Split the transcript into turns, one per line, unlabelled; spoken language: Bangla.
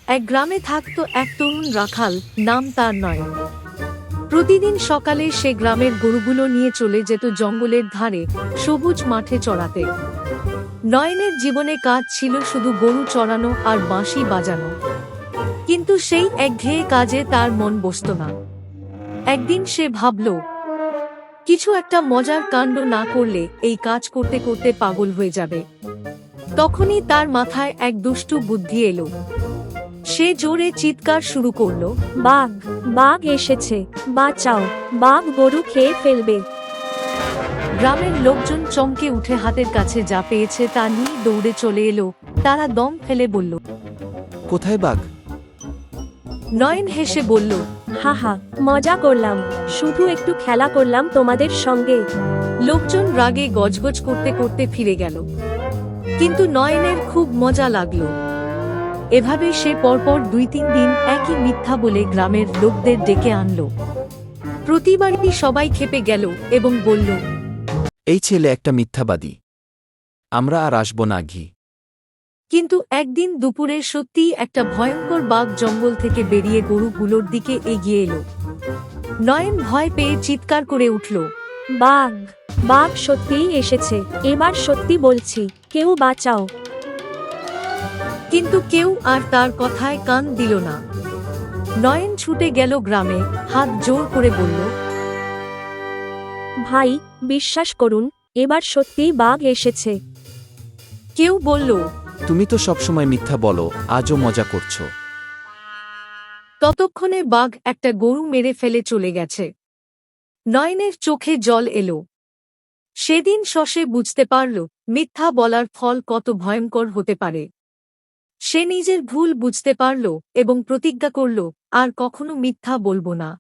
এক গ্রামে থাকত এক তরুণ রাখাল, নাম তার নয়ন। প্রতিদিন সকালে সে গ্রামের গরুগুলো নিয়ে চলে যেত জঙ্গলের ধারে, সবুজ মাঠে চড়াতে। নয়নের জীবনে কাজ ছিল শুধু গরু চড়ানো আর বাঁশি বাজানো। কিন্তু সেই একঘেয়ে কাজে তার মন বসত না। একদিন সে ভাবল, কিছু একটা মজার কাণ্ড না করলে এই কাজ করতে করতে পাগল হয়ে যাবে। তখনই তার মাথায় এক দুষ্টু বুদ্ধি এলো। সে জোরে চিৎকার শুরু করলো,
বাঘ, বাঘ এসেছে, বাঁচাও, বাঘ গরু খেয়ে ফেলবে।
গ্রামের লোকজন চমকে উঠে হাতের কাছে যা পেয়েছে তা নিয়ে দৌড়ে চলে এলো। তারা দম ফেলে বলল,
কোথায় বাঘ?
নয়ন হেসে বলল,
হা হা, মজা করলাম, শুধু একটু খেলা করলাম তোমাদের সঙ্গে।
লোকজন রাগে গজগজ করতে করতে ফিরে গেল। কিন্তু নয়নের খুব মজা লাগলো। এভাবে সে পরপর 2-3 দিন একই মিথ্যা বলে গ্রামের লোকদের ডেকে আনলো। প্রতিবারই সবাই ক্ষেপে গেল এবং বলল,
এই ছেলে একটা মিথ্যাবাদী, আমরা আর আসব না ঘি।
কিন্তু একদিন দুপুরে সত্যিই একটা ভয়ঙ্কর বাঘ জঙ্গল থেকে বেরিয়ে গরুগুলোর দিকে এগিয়ে এলো। নয়ন ভয় পেয়ে চিৎকার করে উঠল,
বাঘ, বাঘ সত্যিই এসেছে, এবার সত্যি বলছি, কেউ বাঁচাও।
কিন্তু কেউ আর তার কথায় কান দিল না। নয়ন ছুটে গেল গ্রামে, হাত জোর করে বলল,
ভাই, বিশ্বাস করুন, এবার সত্যিই বাঘ এসেছে।
কেউ বলল,
তুমি তো সবসময় মিথ্যা বলো, আজও মজা করছো।
ততক্ষণে বাঘ একটা গরু মেরে ফেলে চলে গেছে। নয়নের চোখে জল এলো। সেদিন সে বুঝতে পারল মিথ্যা বলার ফল কত ভয়ঙ্কর হতে পারে। সে নিজের ভুল বুঝতে পারল এবং প্রতিজ্ঞা করল, আর কখনো মিথ্যা বলবো না।